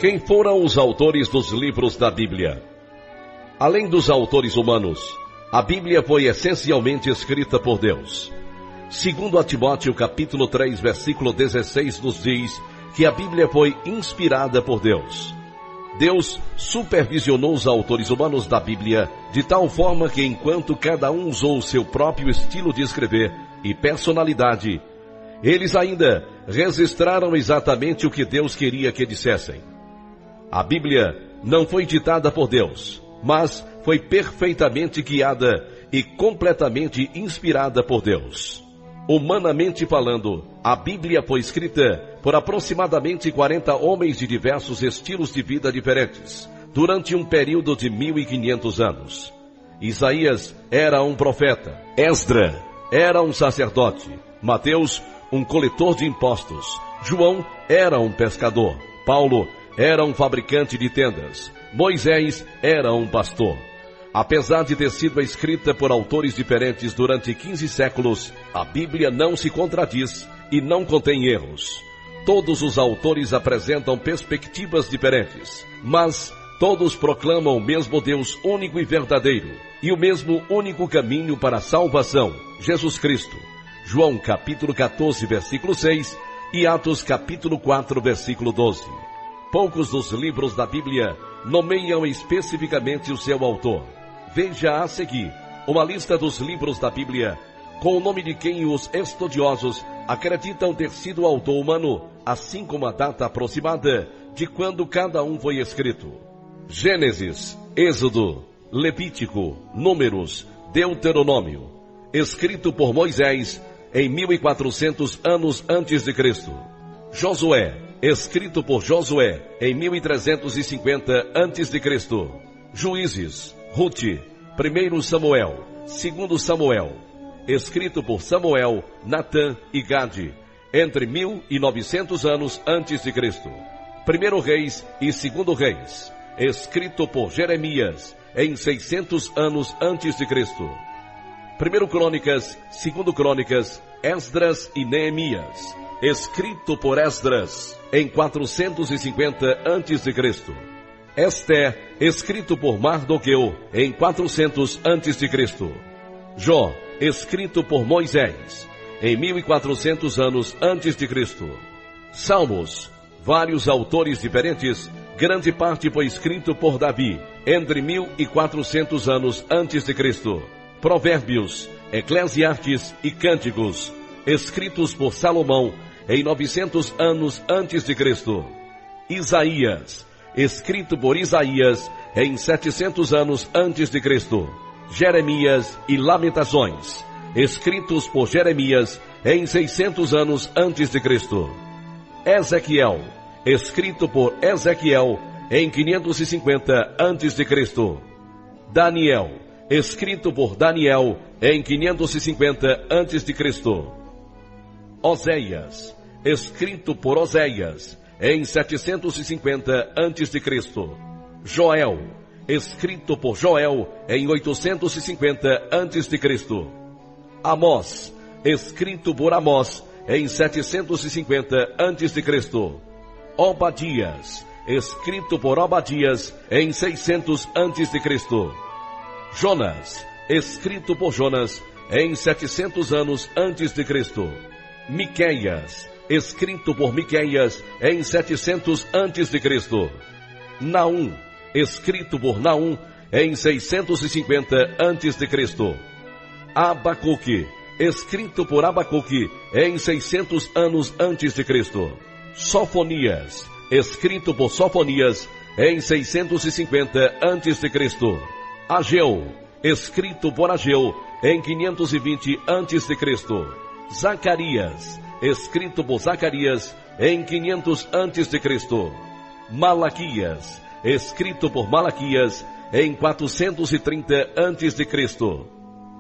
Quem foram os autores dos livros da Bíblia? Além dos autores humanos, a Bíblia foi essencialmente escrita por Deus. Segundo a Timóteo capítulo 3, versículo 16, nos diz que a Bíblia foi inspirada por Deus. Deus supervisionou os autores humanos da Bíblia de tal forma que, enquanto cada um usou o seu próprio estilo de escrever e personalidade, eles ainda registraram exatamente o que Deus queria que dissessem. A Bíblia não foi ditada por Deus, mas foi perfeitamente guiada e completamente inspirada por Deus. Humanamente falando, a Bíblia foi escrita por aproximadamente 40 homens de diversos estilos de vida diferentes, durante um período de 1500 anos. Isaías era um profeta, Esdra era um sacerdote, Mateus, um coletor de impostos, João era um pescador, Paulo era um fabricante de tendas, Moisés era um pastor. Apesar de ter sido escrita por autores diferentes durante 15 séculos, a Bíblia não se contradiz e não contém erros. Todos os autores apresentam perspectivas diferentes, mas todos proclamam o mesmo Deus único e verdadeiro, e o mesmo único caminho para a salvação, Jesus Cristo. João capítulo 14, versículo 6 e Atos capítulo 4, versículo 12. Poucos dos livros da Bíblia nomeiam especificamente o seu autor. Veja a seguir uma lista dos livros da Bíblia, com o nome de quem os estudiosos acreditam ter sido o autor humano, assim como a data aproximada de quando cada um foi escrito. Gênesis, Êxodo, Levítico, Números, Deuteronômio, escrito por Moisés em 1400 anos antes de Cristo. Josué, escrito por Josué em 1350 antes de Cristo. Juízes, Ruth, 1 Samuel, 2 Samuel, escrito por Samuel, Natã e Gade, entre 1900 anos antes de Cristo. 1 Reis e 2 Reis, escrito por Jeremias, em 600 anos antes de Cristo. 1 Crônicas, 2 Crônicas, Esdras e Neemias, escrito por Esdras, em 450 antes de Cristo. Esté, escrito por Mardoqueu, em 400 antes de Cristo. Jó, escrito por Moisés, em 1400 anos antes de Cristo. Salmos, vários autores diferentes, grande parte foi escrito por Davi, entre 1400 anos antes de Cristo. Provérbios, Eclesiastes e Cânticos, escritos por Salomão, em 900 anos antes de Cristo. Isaías, escrito por Isaías, em 700 anos antes de Cristo. Jeremias e Lamentações, escritos por Jeremias, em 600 anos antes de Cristo. Ezequiel, escrito por Ezequiel, em 550 antes de Cristo. Daniel, escrito por Daniel, em 550 antes de Cristo. Oséias, escrito por Oséias, em 750 antes de Cristo. Joel, escrito por Joel, em 850 antes de Cristo. Amós, escrito por Amós, em 750 antes de Cristo. Obadias, escrito por Obadias, em 600 antes de Cristo. Jonas, escrito por Jonas, em 700 anos antes de Cristo. Miqueias, escrito por Miqueias, em 700 antes de Cristo. Naum, escrito por Naum, em 650 antes de Cristo. Abacuque, escrito por Abacuque, em 600 anos antes de Cristo. Sofonias, escrito por Sofonias, em 650 antes de Cristo. Ageu, escrito por Ageu, em 520 antes de Cristo. Zacarias, escrito por Zacarias, em 500 antes de Cristo. Malaquias, escrito por Malaquias, em 430 antes de Cristo.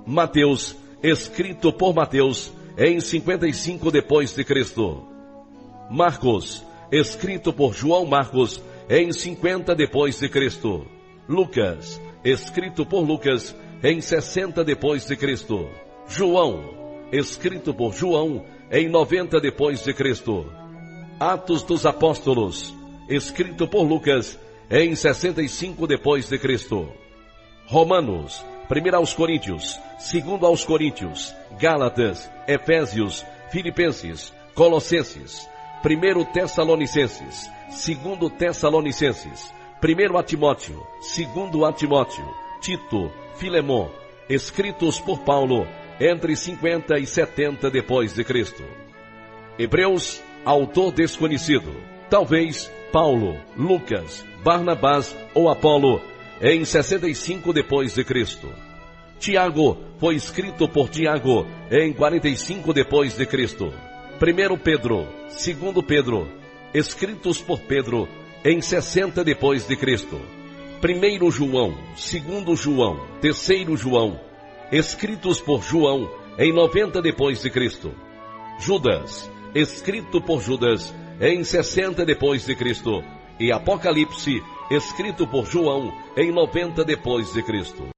Mateus, escrito por Mateus, em 55 depois de Cristo. Marcos, escrito por João Marcos, em 50 depois de Cristo. Lucas, escrito por Lucas, em 60 depois de Cristo. João, escrito por João, em 90 depois de Cristo. Atos dos Apóstolos, escrito por Lucas, em 65 depois de Cristo. Romanos, 1 aos Coríntios, 2 aos Coríntios, Gálatas, Efésios, Filipenses, Colossenses, 1 Tessalonicenses, 2 Tessalonicenses, 1 a Timóteo, 2 a Timóteo, Tito, Filemon, escritos por Paulo entre 50 e 70 depois de Cristo. Hebreus, autor desconhecido, talvez Paulo, Lucas, Barnabás ou Apolo, em 65 depois de Cristo. Tiago foi escrito por Tiago em 45 depois de Cristo. 1 Pedro, 2 Pedro, escritos por Pedro em 60 depois de Cristo. 1 João, 2 João, 3 João, escritos por João em 90 depois de Cristo. Judas, escrito por Judas em 60 depois de Cristo, e Apocalipse, escrito por João em 90 depois de Cristo.